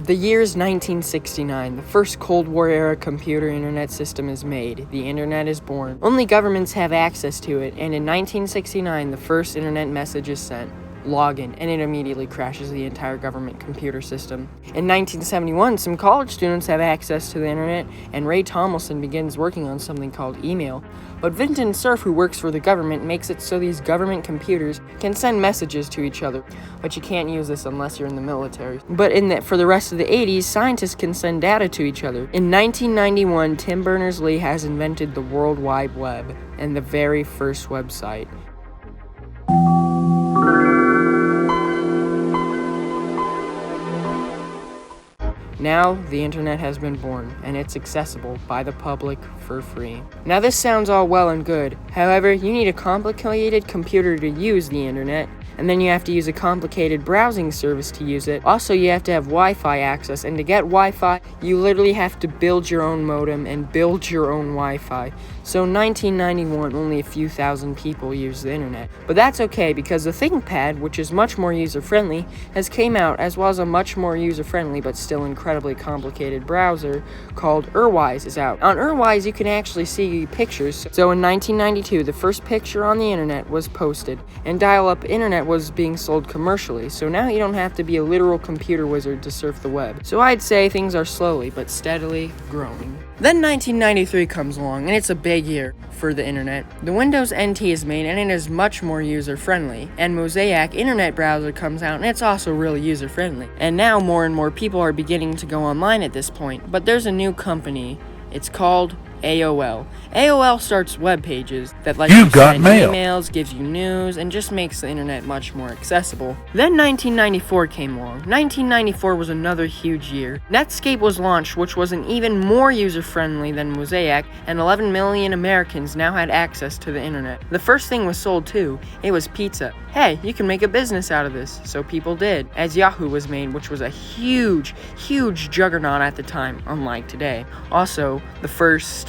The year's 1969. The first Cold War-era computer internet system is made. The internet is born. Only governments have access to it, and in 1969, the first internet message is sent. Login, and it immediately crashes the entire government computer system. In 1971, some college students have access to the internet, and Ray Tomlinson begins working on something called email. But Vinton Cerf, who works for the government, makes it so these government computers can send messages to each other. But you can't use this unless you're in the military. But for the rest of the 80s, scientists can send data to each other. In 1991, Tim Berners-Lee has invented the World Wide Web and the very first website. Now, the internet has been born, and it's accessible by the public for free. Now, this sounds all well and good. However, you need a complicated computer to use the internet, and then you have to use a complicated browsing service to use it. Also, you have to have Wi-Fi access, and to get Wi-Fi, you literally have to build your own modem and build your own Wi-Fi. So in 1991, only a few thousand people used the internet. But that's okay, because the ThinkPad, which is much more user-friendly, has came out, as well as a much more user-friendly but still incredibly complicated browser called Urwise is out. On Urwise, you can actually see pictures. So in 1992, the first picture on the internet was posted, and dial-up internet was being sold commercially, so now you don't have to be a literal computer wizard to surf the web. So I'd say things are slowly but steadily growing. Then 1993 comes along, and it's a big year for the internet. The Windows NT is made, and it is much more user-friendly. And Mosaic internet browser comes out, and it's also really user-friendly. And now more and more people are beginning to go online at this point. But there's a new company. It's called AOL. AOL starts web pages that let you send emails, gives you news, and just makes the internet much more accessible. Then 1994 came along. 1994 was another huge year. Netscape was launched, which was an even more user-friendly than Mosaic, and 11 million Americans now had access to the internet. The first thing was sold too. It was pizza. Hey, you can make a business out of this. So people did. As Yahoo was made, which was a huge juggernaut at the time, unlike today. Also, the first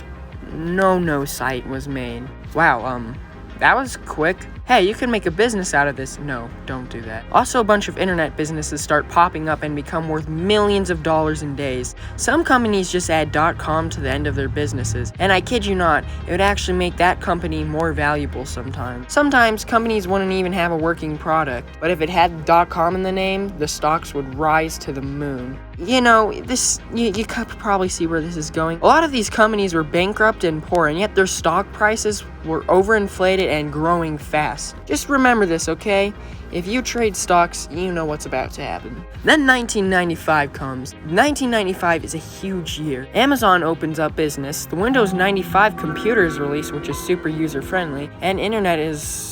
no site was made. Wow, that was quick. Hey, you can make a business out of this. No, don't do that. Also, a bunch of internet businesses start popping up and become worth millions of dollars in days. Some companies just add .com to the end of their businesses, and I kid you not, it would actually make that company more valuable sometimes. Sometimes companies wouldn't even have a working product, but if it had .com in the name, the stocks would rise to the moon. You know, you could probably see where this is going. A lot of these companies were bankrupt and poor, and yet their stock prices were overinflated and growing fast. Just remember this, okay? If you trade stocks, you know what's about to happen. Then 1995 comes. 1995 is a huge year. Amazon opens up business, the Windows 95 computer is released, which is super user-friendly, and Internet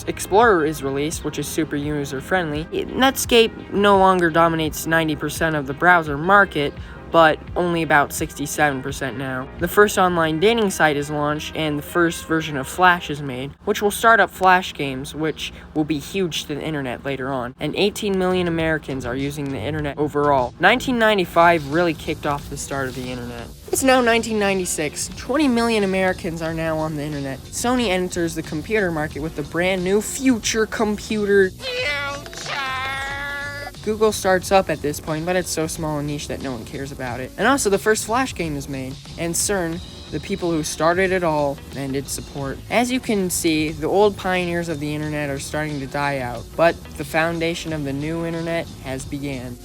Explorer is released, which is super user-friendly. Netscape no longer dominates 90% of the browser market, but only about 67% now. The first online dating site is launched, and the first version of Flash is made, which will start up Flash games, which will be huge to the internet later on. And 18 million Americans are using the internet overall. 1995 really kicked off the start of the internet. It's now 1996. 20 million Americans are now on the internet. Sony enters the computer market with the brand new future computer. Google starts up at this point, but it's so small and niche that no one cares about it. And also, the first Flash game is made, and CERN, the people who started it all, ended support. As you can see, the old pioneers of the internet are starting to die out, but the foundation of the new internet has began.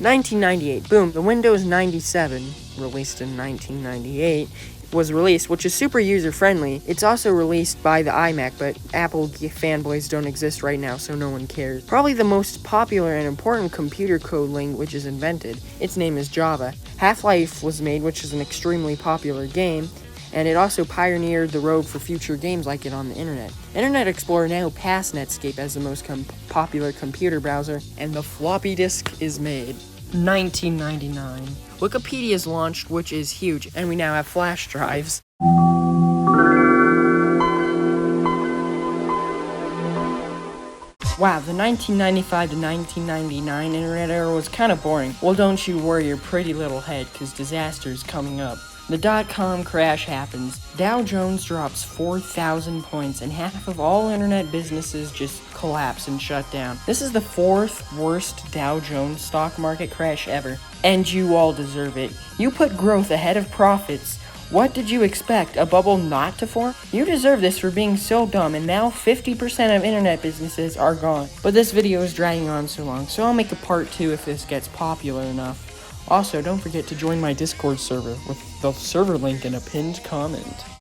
1998, boom, the Windows 97, released in 1998, was released, which is super user-friendly. It's also released by the iMac, but Apple fanboys don't exist right now, so no one cares. Probably the most popular and important computer code language is invented. Its name is Java. Half-Life was made, which is an extremely popular game, and it also pioneered the road for future games like it on the internet. Internet Explorer now passed Netscape as the most popular computer browser, and the floppy disk is made. 1999. Wikipedia is launched, which is huge, and we now have flash drives. Wow, the 1995 to 1999 internet era was kind of boring. Well, don't you worry your pretty little head, cause disaster is coming up. The dot-com crash happens. Dow Jones drops 4,000 points and half of all internet businesses just collapse and shut down. This is the 4th worst Dow Jones stock market crash ever. And you all deserve it. You put growth ahead of profits. What did you expect? A bubble not to form? You deserve this for being so dumb, and now 50% of internet businesses are gone. But this video is dragging on so long, so I'll make a part 2 if this gets popular enough. Also, don't forget to join my Discord server with the server link in a pinned comment.